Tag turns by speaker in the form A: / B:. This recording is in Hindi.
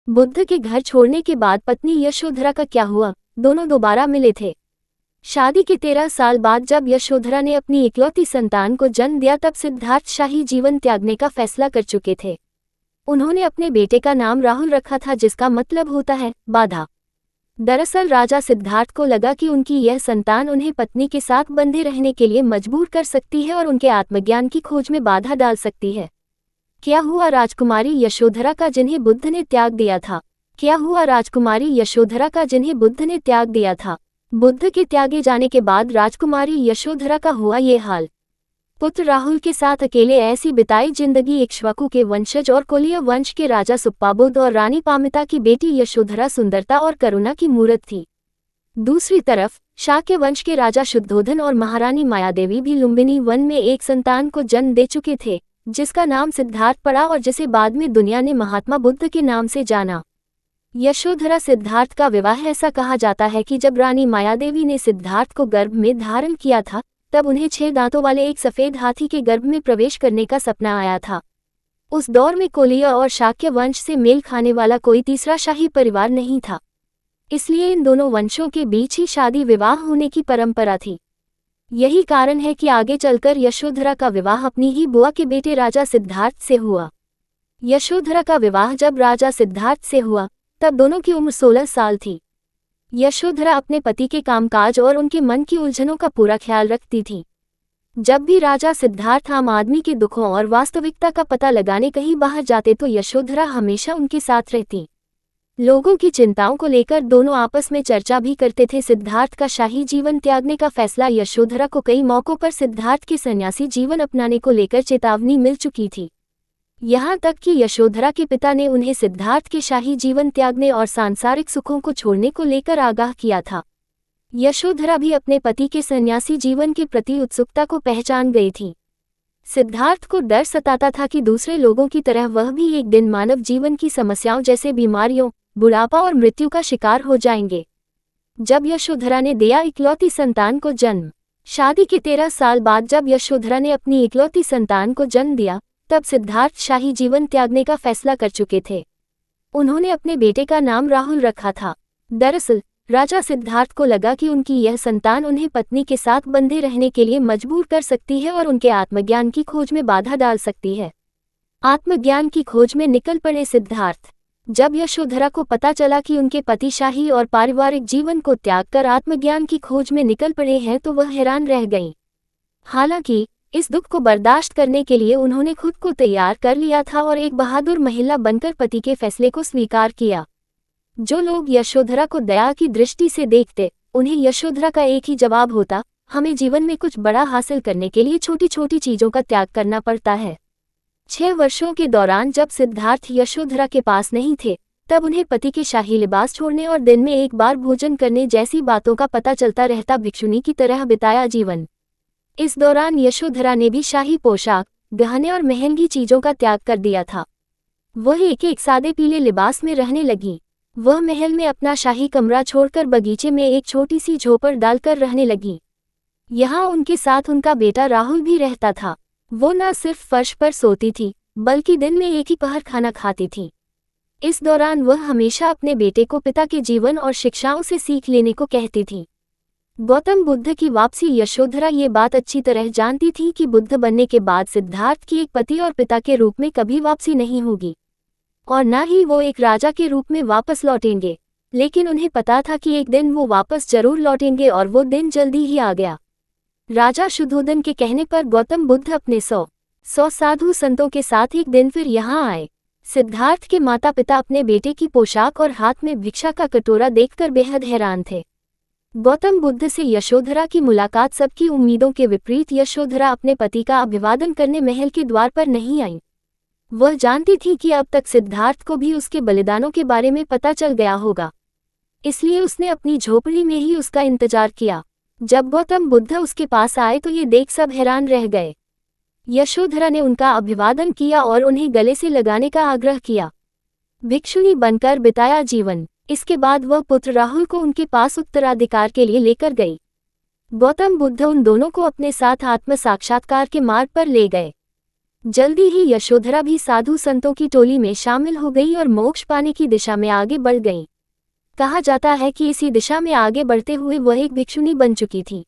A: बुद्ध के घर छोड़ने के बाद पत्नी यशोधरा का क्या हुआ? दोनों दोबारा मिले थे। शादी के 13 साल बाद जब यशोधरा ने अपनी इकलौती संतान को जन्म दिया तब सिद्धार्थ शाही जीवन त्यागने का फैसला कर चुके थे। उन्होंने अपने बेटे का नाम राहुल रखा था, जिसका मतलब होता है बाधा। दरअसल राजा सिद्धार्थ को लगा कि उनकी यह संतान उन्हें पत्नी के साथ बंधे रहने के लिए मजबूर कर सकती है और उनके आत्मज्ञान की खोज में बाधा डाल सकती है। क्या हुआ राजकुमारी यशोधरा का जिन्हें बुद्ध ने त्याग दिया था? क्या हुआ राजकुमारी यशोधरा का जिन्हें बुद्ध ने त्याग दिया था? बुद्ध के त्यागे जाने के बाद राजकुमारी यशोधरा का हुआ ये हाल। पुत्र राहुल के साथ अकेले ऐसी बिताई जिंदगी इक्ष्वाकु के वंशज और कोलिय वंश के राजा सुप्पाबुद्ध और रानी पामिता की बेटी यशोधरा सुंदरता और करुणा की मूरत थी। दूसरी तरफ शाक्य वंश के राजा शुद्धोधन और महारानी मायादेवी भी लुम्बिनी वन में एक संतान को जन्म दे चुके थे, जिसका नाम सिद्धार्थ पड़ा और जिसे बाद में दुनिया ने महात्मा बुद्ध के नाम से जाना। यशोधरा सिद्धार्थ का विवाह ऐसा कहा जाता है कि जब रानी मायादेवी ने सिद्धार्थ को गर्भ में धारण किया था तब उन्हें 6 दांतों वाले एक सफेद हाथी के गर्भ में प्रवेश करने का सपना आया था। उस दौर में कोलिय और शाक्य वंश से मेल खाने वाला कोई तीसरा शाही परिवार नहीं था, इसलिए इन दोनों वंशों के बीच ही शादी विवाह होने की परंपरा थी। यही कारण है कि आगे चलकर यशोधरा का विवाह अपनी ही बुआ के बेटे राजा सिद्धार्थ से हुआ। यशोधरा का विवाह जब राजा सिद्धार्थ से हुआ तब दोनों की उम्र 16 साल थी। यशोधरा अपने पति के कामकाज और उनके मन की उलझनों का पूरा ख्याल रखती थी। जब भी राजा सिद्धार्थ आम आदमी के दुखों और वास्तविकता का पता लगाने कहीं बाहर जाते तो यशोधरा हमेशा उनके साथ रहती। लोगों की चिंताओं को लेकर दोनों आपस में चर्चा भी करते थे। सिद्धार्थ का शाही जीवन त्यागने का फैसला यशोधरा को कई मौकों पर सिद्धार्थ के सन्यासी जीवन अपनाने को लेकर चेतावनी मिल चुकी थी। यहाँ तक कि यशोधरा के पिता ने उन्हें सिद्धार्थ के शाही जीवन त्यागने और सांसारिक सुखों को छोड़ने को लेकर आगाह किया था। यशोधरा भी अपने पति के सन्यासी जीवन के प्रति उत्सुकता को पहचान गई थी। सिद्धार्थ को डर सताता था कि दूसरे लोगों की तरह वह भी एक दिन मानव जीवन की समस्याओं जैसे बीमारियों, बुढ़ापा और मृत्यु का शिकार हो जाएंगे। जब यशोधरा ने दिया इकलौती संतान को जन्म। शादी के 13 साल बाद जब यशोधरा ने अपनी इकलौती संतान को जन्म दिया तब सिद्धार्थ शाही जीवन त्यागने का फैसला कर चुके थे। उन्होंने अपने बेटे का नाम राहुल रखा था। दरअसल राजा सिद्धार्थ को लगा कि उनकी यह संतान उन्हें पत्नी के साथ बंधे रहने के लिए मजबूर कर सकती है और उनके आत्मज्ञान की खोज में बाधा डाल सकती है। आत्मज्ञान की खोज में निकल पड़े सिद्धार्थ। जब यशोधरा को पता चला कि उनके पति शाही और पारिवारिक जीवन को त्याग कर आत्मज्ञान की खोज में निकल पड़े हैं तो वह हैरान रह गईं। हालांकि इस दुख को बर्दाश्त करने के लिए उन्होंने खुद को तैयार कर लिया था और एक बहादुर महिला बनकर पति के फैसले को स्वीकार किया। जो लोग यशोधरा को दया की दृष्टि से देखते, उन्हें यशोधरा का एक ही जवाब होता, हमें जीवन में कुछ बड़ा हासिल करने के लिए छोटी छोटी चीजों का त्याग करना पड़ता है। 6 वर्षों के दौरान जब सिद्धार्थ यशोधरा के पास नहीं थे तब उन्हें पति के शाही लिबास छोड़ने और दिन में एक बार भोजन करने जैसी बातों का पता चलता रहता भिक्षुनी की तरह बिताया जीवन। इस दौरान यशोधरा ने भी शाही पोशाक, गहने और महंगी चीजों का त्याग कर दिया था। वह एक सादे पीले लिबास में रहने लगी। वह महल में अपना शाही कमरा छोड़कर बगीचे में एक छोटी सी झोपड़ डालकर रहने लगी। यहाँ उनके साथ उनका बेटा राहुल भी रहता था। वो न सिर्फ फर्श पर सोती थी बल्कि दिन में एक ही पहर खाना खाती थी। इस दौरान वह हमेशा अपने बेटे को पिता के जीवन और शिक्षाओं से सीख लेने को कहती थी। गौतम बुद्ध की वापसी। यशोधरा ये बात अच्छी तरह जानती थी कि बुद्ध बनने के बाद सिद्धार्थ की एक पति और पिता के रूप में कभी वापसी नहीं होगी और न ही वो एक राजा के रूप में वापस लौटेंगे, लेकिन उन्हें पता था कि एक दिन वो वापस जरूर लौटेंगे और वो दिन जल्दी ही आ गया। राजा शुद्धोधन के कहने पर गौतम बुद्ध अपने 100 साधु संतों के साथ एक दिन फिर यहाँ आए। सिद्धार्थ के माता पिता अपने बेटे की पोशाक और हाथ में भिक्षा का कटोरा देखकर बेहद हैरान थे। गौतम बुद्ध से यशोधरा की मुलाकात सबकी उम्मीदों के विपरीत। यशोधरा अपने पति का अभिवादन करने महल के द्वार पर नहीं आई। वह जानती थी कि अब तक सिद्धार्थ को भी उसके बलिदानों के बारे में पता चल गया होगा, इसलिए उसने अपनी झोपड़ी में ही उसका इंतजार किया। जब गौतम बुद्ध उसके पास आए तो ये देख सब हैरान रह गए। यशोधरा ने उनका अभिवादन किया और उन्हें गले से लगाने का आग्रह किया। भिक्षुणी बनकर बिताया जीवन। इसके बाद वह पुत्र राहुल को उनके पास उत्तराधिकार के लिए लेकर गई। गौतम बुद्ध उन दोनों को अपने साथ आत्म साक्षात्कार के मार्ग पर ले गए। जल्दी ही यशोधरा भी साधु संतों की टोली में शामिल हो गई और मोक्ष पाने की दिशा में आगे बढ़ गई। कहा जाता है कि इसी दिशा में आगे बढ़ते हुए वह एक भिक्षुणी बन चुकी थी।